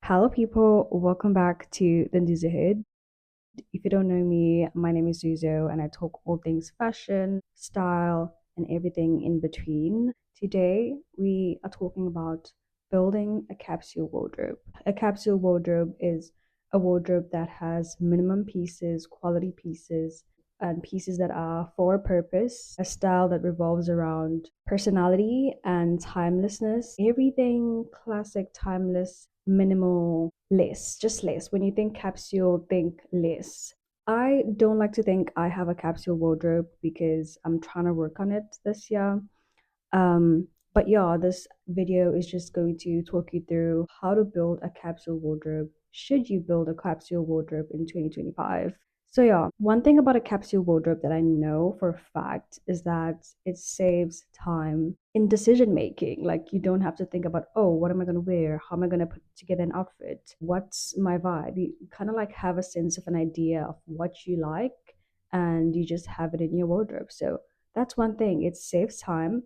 Hello, people. Welcome back to the Newshood. If you don't know me, my name is Zuzo, and I talk all things fashion, style, and everything in between. Today, we are talking about building a capsule wardrobe. A capsule wardrobe is a wardrobe that has minimum pieces, quality pieces, and pieces that are for a purpose, a style that revolves around personality and timelessness. Everything classic, timeless, minimal, less, just less. When you think capsule, think less. I don't like to think I have a capsule wardrobe because I'm trying to work on it this year. But yeah, this video is just going to talk you through how to build a capsule wardrobe. Should you build a capsule wardrobe in 2025? So yeah, one thing about a capsule wardrobe that I know for a fact is that it saves time in decision making. Like you don't have to think about, oh, what am I going to wear? How am I going to put together an outfit? What's my vibe? You kind of like have a sense of an idea of what you like and you just have it in your wardrobe. So that's one thing. It saves time,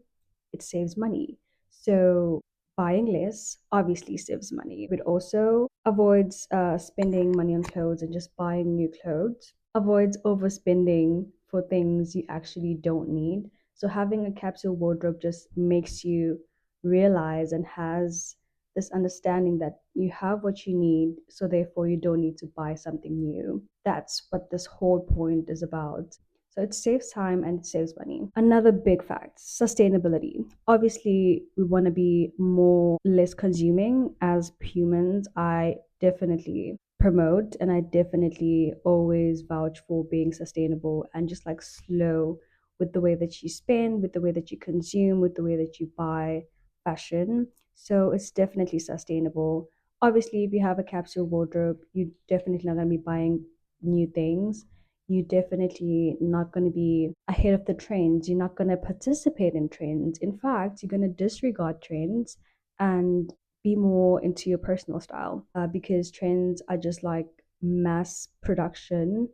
it saves money. So buying less obviously saves money. It also avoids spending money on clothes and just buying new clothes, avoids overspending for things you actually don't need. So having a capsule wardrobe just makes you realize and has this understanding that you have what you need, so therefore you don't need to buy something new. That's what this whole point is about. So it saves time and it saves money. Another big fact, sustainability. Obviously, we want to be more less consuming as humans. I definitely promote and I definitely always vouch for being sustainable and just like slow with the way that you spend, with the way that you consume, with the way that you buy fashion. So it's definitely sustainable. Obviously, if you have a capsule wardrobe, you definitely not going to be buying new things. You definitely not going to be ahead of the trends. You're not going to participate in trends. In fact, you're going to disregard trends and be more into your personal style because trends are just like mass production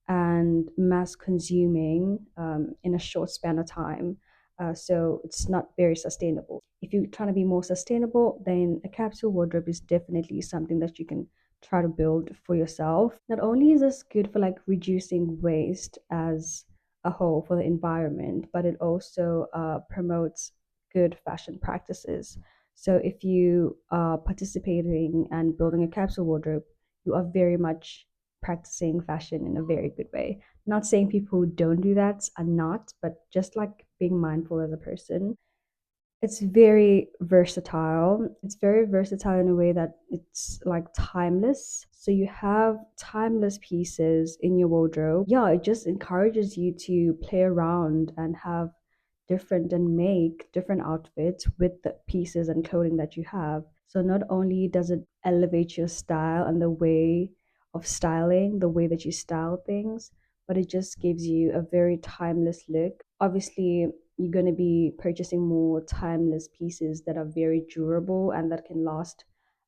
and mass consuming in a short span of time. So it's not very sustainable. If you're trying to be more sustainable, then a capsule wardrobe is definitely something that you can try to build for yourself. Not only is this good for like reducing waste as a whole for the environment, but it also promotes good fashion practices. So if you are participating and building a capsule wardrobe, you are very much practicing fashion in a very good way. Not saying people who don't do that are not, but just like being mindful as a person. It's very versatile. It's very versatile in a way that it's like timeless. So you have timeless pieces in your wardrobe. Yeah, it just encourages you to play around and have different and make different outfits with the pieces and clothing that you have. So not only does it elevate your style and the way of styling, the way that you style things, but it just gives you a very timeless look. Obviously, you're going to be purchasing more timeless pieces that are very durable and that can last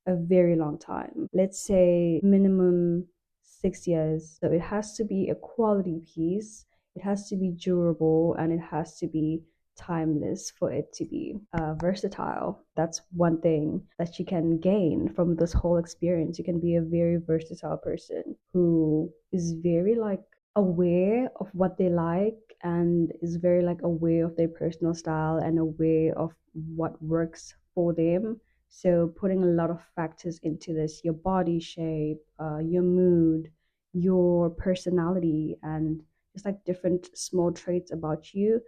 a very long time. Let's say minimum 6 years. So it has to be a quality piece, it has to be durable, and it has to be timeless for it to be versatile. That's one thing that you can gain from this whole experience. You can be a very versatile person who is very like aware of what they like and is very like aware of their personal style and aware of what works for them. So putting a lot of factors into this, your body shape, your mood, your personality, and just like different small traits about you.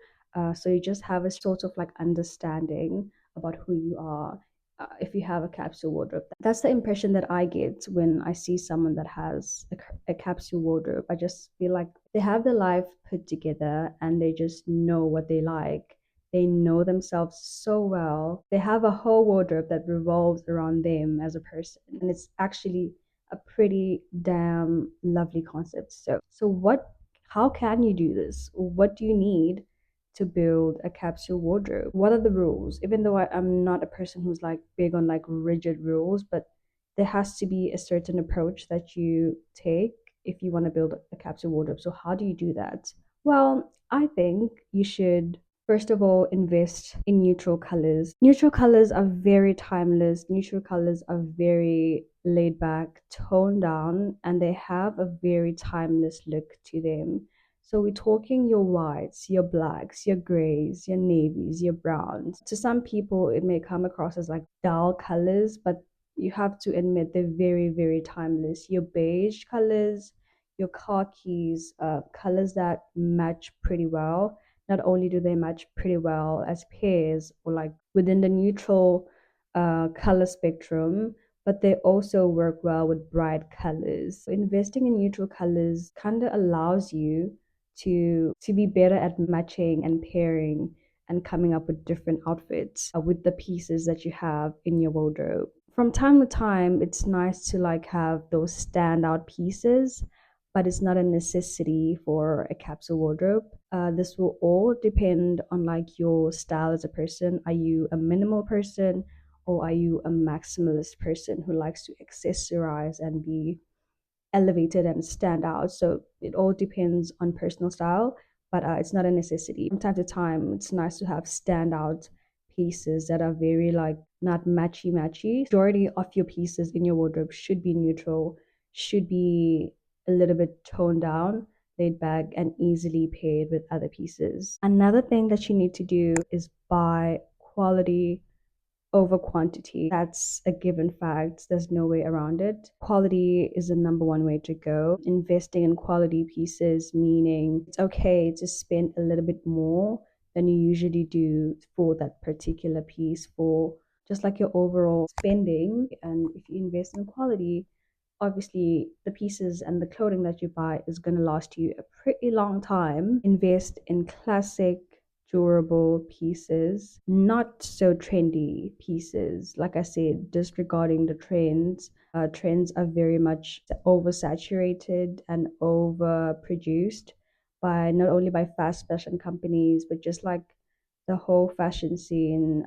So you just have a sort of like understanding about who you are. If you have a capsule wardrobe, that's the impression that I get when I see someone that has a capsule wardrobe. I just feel like they have their life put together and they just know what they like. They know themselves so well. They have a whole wardrobe that revolves around them as a person, and it's actually a pretty damn lovely concept. So what? How can you do this? What do you need to build a capsule wardrobe? What are the rules? Even though I'm not a person who's like big on like rigid rules, but there has to be a certain approach that you take if you want to build a capsule wardrobe. So how do you do that? Well, I think you should first of all invest in neutral colors. Neutral colors are very timeless. Neutral colors are very laid back, toned down, and they have a very timeless look to them. So we're talking your whites, your blacks, your grays, your navies, your browns. To some people, it may come across as like dull colors, but you have to admit they're very, very timeless. Your beige colors, your khakis, colors that match pretty well. Not only do they match pretty well as pairs or like within the neutral color spectrum, but they also work well with bright colors. So investing in neutral colors kind of allows you to be better at matching and pairing and coming up with different outfits with the pieces that you have in your wardrobe. From time to time, it's nice to like have those standout pieces, but it's not a necessity for a capsule wardrobe. This will all depend on like your style as a person. Are you a minimal person, or are you a maximalist person who likes to accessorize and be elevated and stand out? So it all depends on personal style, but it's not a necessity. From time to time, it's nice to have standout pieces that are very like not matchy matchy. Majority of your pieces in your wardrobe should be neutral, should be a little bit toned down, laid back, and easily paired with other pieces. Another thing that you need to do is buy quality over quantity. That's a given fact. There's no way around it. Quality is the number one way to go. Investing in quality pieces, meaning it's okay to spend a little bit more than you usually do for that particular piece, for just like your overall spending. And if you invest in quality, obviously the pieces and the clothing that you buy is going to last you a pretty long time. Invest in classic, durable pieces, not so trendy pieces. Like I said, disregarding the trends. Trends are very much oversaturated and overproduced by not only by fast fashion companies, but just like the whole fashion scene.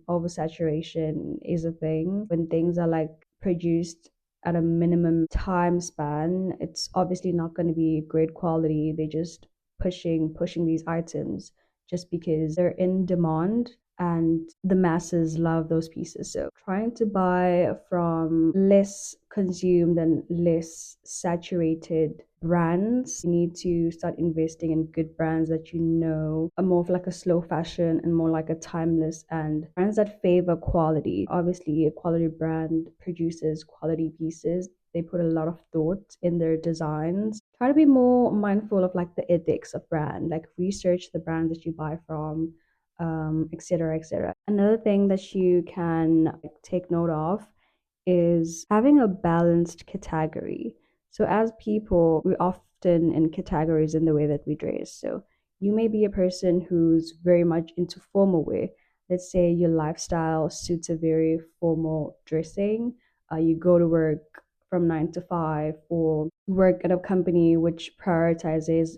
Oversaturation is a thing. When things are like produced at a minimum time span, it's obviously not going to be great quality. They just pushing these items just because they're in demand and the masses love those pieces. So trying to buy from less consumed and less saturated brands, you need to start investing in good brands that you know are more of like a slow fashion and more like a timeless, and brands that favor quality. Obviously, a quality brand produces quality pieces. They put a lot of thought in their designs. Try to be more mindful of like the ethics of brand, like research the brand that you buy from, etc., etc. Another thing that you can like, take note of is having a balanced category. So as people, we often in categories in the way that we dress. So you may be a person who's very much into formal wear. Let's say your lifestyle suits a very formal dressing. You go to work from 9 to 5, or work at a company which prioritizes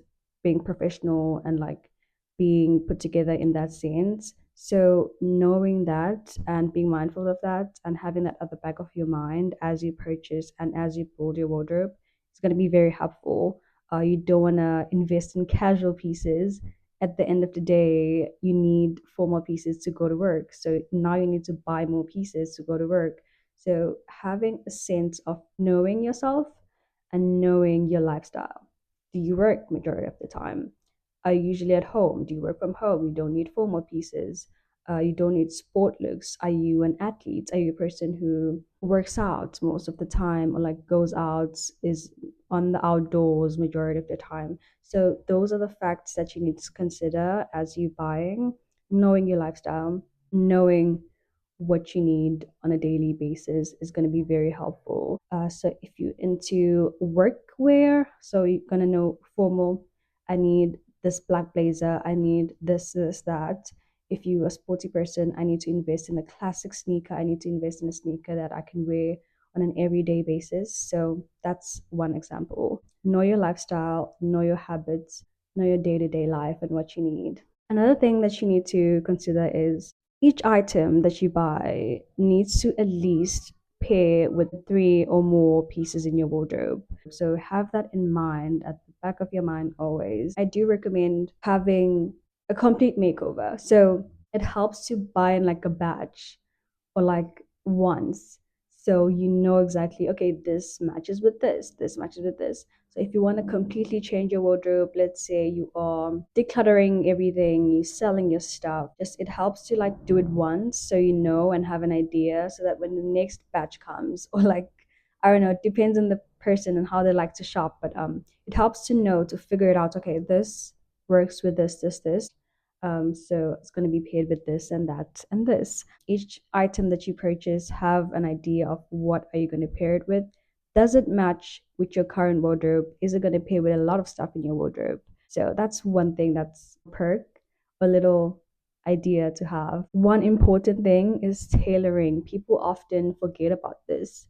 being professional and like being put together in that sense. So knowing that and being mindful of that and having that at the back of your mind as you purchase and as you build your wardrobe is going to be very helpful. You don't want to invest in casual pieces. At the end of the day, you need formal pieces to go to work. So now you need to buy more pieces to go to work. So having a sense of knowing yourself and knowing your lifestyle. Do you work majority of the time? Are you usually at home? Do you work from home? You don't need formal pieces. You don't need sport looks. Are you an athlete? Are you a person who works out most of the time or like goes out, is on the outdoors majority of the time? So those are the facts that you need to consider as you buying, knowing your lifestyle, knowing what you need on a daily basis is going to be very helpful. So if you're into workwear, so you're going to know formal, I need this black blazer, I need this, that. If you're a sporty person, I need to invest in a classic sneaker, I need to invest in a sneaker that I can wear on an everyday basis. So that's one example. Know your lifestyle, know your habits, know your day-to-day life and what you need. Another thing that you need to consider is each item that you buy needs to at least pair with 3 or more pieces in your wardrobe. So have that in mind, at the back of your mind always. I do recommend having a complete makeover. So it helps to buy in like a batch or like once. So you know exactly, okay, this matches with this matches with this. So if you want to completely change your wardrobe, let's say you are decluttering everything, you're selling your stuff, just it helps to like do it once so you know and have an idea so that when the next batch comes, or like, I don't know, it depends on the person and how they like to shop, but it helps to know to figure it out, okay, this works with this. So it's going to be paired with this and that and this. Each item that you purchase, have an idea of what are you going to pair it with. Does it match with your current wardrobe? Is it going to pair with a lot of stuff in your wardrobe? So that's one thing, that's a perk, a little idea to have. One important thing is tailoring. People often forget about this.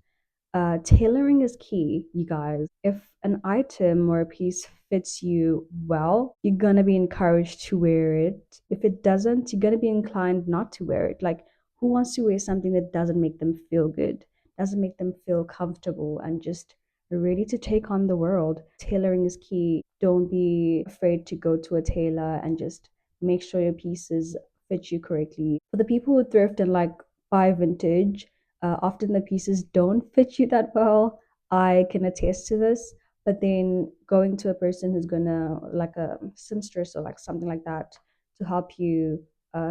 Tailoring is key, you guys. If an item or a piece fits you well, you're gonna be encouraged to wear it. If it doesn't, you're gonna be inclined not to wear it. Like, who wants to wear something that doesn't make them feel good, doesn't make them feel comfortable, and just ready to take on the world? Tailoring is key. Don't be afraid to go to a tailor and just make sure your pieces fit you correctly. For the people who thrift and like buy vintage, often the pieces don't fit you that well. I can attest to this. But then going to a person who's gonna, like a seamstress or like something like that, to help you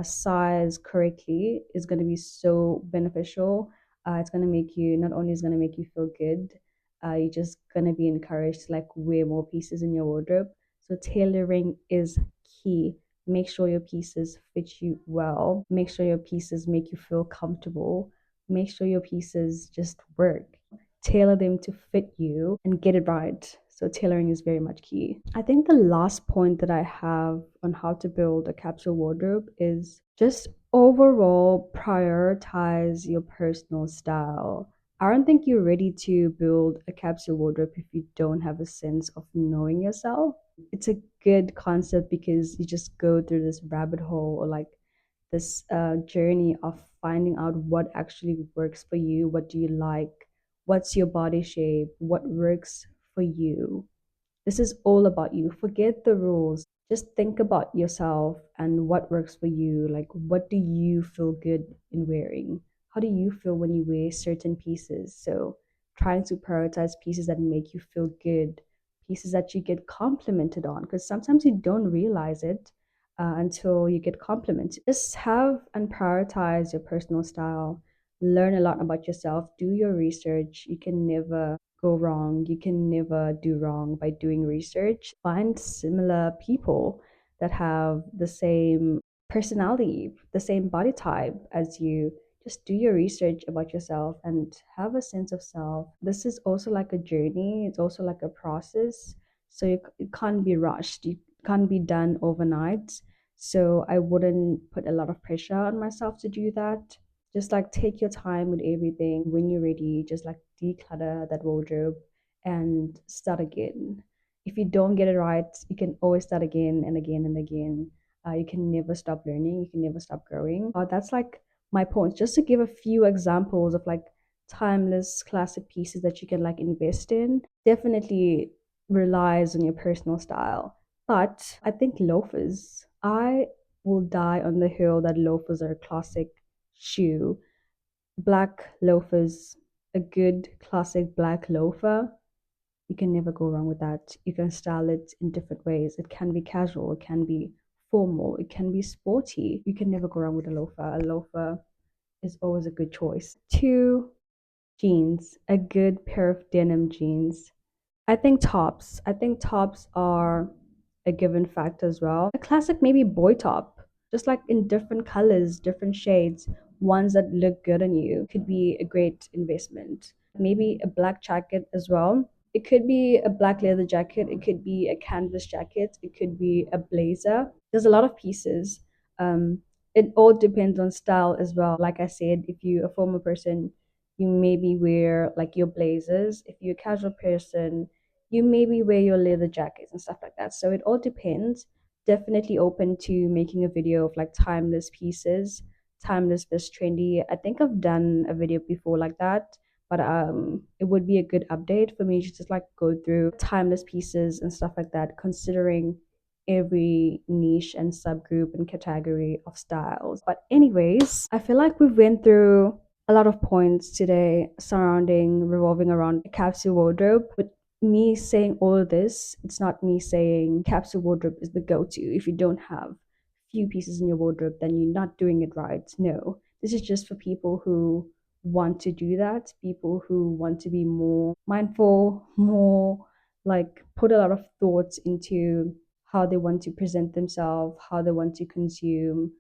size correctly is gonna be so beneficial. It's gonna make you, not only is gonna make you feel good, you're just gonna be encouraged to like wear more pieces in your wardrobe. So tailoring is key. Make sure your pieces fit you well. Make sure your pieces make you feel comfortable. Make sure your pieces just work. Tailor them to fit you and get it right. So tailoring is very much key. I think the last point that I have on how to build a capsule wardrobe is just overall prioritize your personal style. I don't think you're ready to build a capsule wardrobe if you don't have a sense of knowing yourself. It's a good concept because you just go through this rabbit hole, or like this journey of finding out what actually works for you. What do you like? What's your body shape? What works for you? This is all about you. Forget the rules. Just think about yourself and what works for you. Like, what do you feel good in wearing? How do you feel when you wear certain pieces? So, trying to prioritize pieces that make you feel good, pieces that you get complimented on, because sometimes you don't realize it until you get complimented. Just have and prioritize your personal style. Learn a lot about yourself. Do your research. You can never go wrong. You can never do wrong by doing research. Find similar people that have the same personality, the same body type as you. Just do your research about yourself and have a sense of self. This is also like a journey, it's also like a process. So it can't be rushed, it can't be done overnight. So I wouldn't put a lot of pressure on myself to do that. Just like take your time with everything. When you're ready, just like declutter that wardrobe and start again. If you don't get it right, you can always start again and again and again. You can never stop learning, you can never stop growing. That's like my point. Just to give a few examples of like timeless classic pieces that you can like invest in, definitely relies on your personal style. But I think loafers, I will die on the hill that loafers are a classic shoe. Black loafers, a good classic black loafer, you can never go wrong with that. You can style it in different ways. It can be casual, it can be formal, it can be sporty. You can never go wrong with a loafer. A loafer is always a good choice. Two, jeans, a good pair of denim jeans. I think tops are a given fact as well. A classic maybe boy top, just like in different colors, different shades, ones that look good on you could be a great investment. Maybe a black jacket as well. It could be a black leather jacket, it could be a canvas jacket, it could be a blazer. There's a lot of pieces. Um, it all depends on style as well. Like I said, if you're a formal person, you maybe wear like your blazers. If you're a casual person, you maybe wear your leather jackets and stuff like that. So it all depends. Definitely open to making a video of like timeless pieces, timeless versus trendy. I think I've done a video before like that, but it would be a good update for me to just like go through timeless pieces and stuff like that, considering every niche and subgroup and category of styles. But anyways, I feel like we've went through a lot of points today revolving around a capsule wardrobe. But me saying all of this, it's not me saying capsule wardrobe is the go-to. If you don't have few pieces in your wardrobe, then you're not doing it right. No, this is just for people who want to do that, people who want to be more mindful, more like put a lot of thoughts into how they want to present themselves, how they want to consume,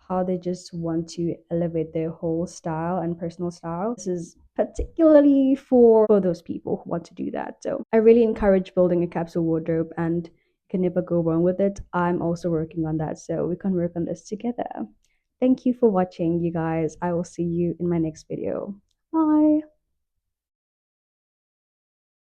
how they just want to elevate their whole style and personal style. This is particularly for those people who want to do that. So I really encourage building a capsule wardrobe, and you can never go wrong with it. I'm also working on that, so we can work on this together. Thank you for watching, you guys. I will see you in my next video. Bye.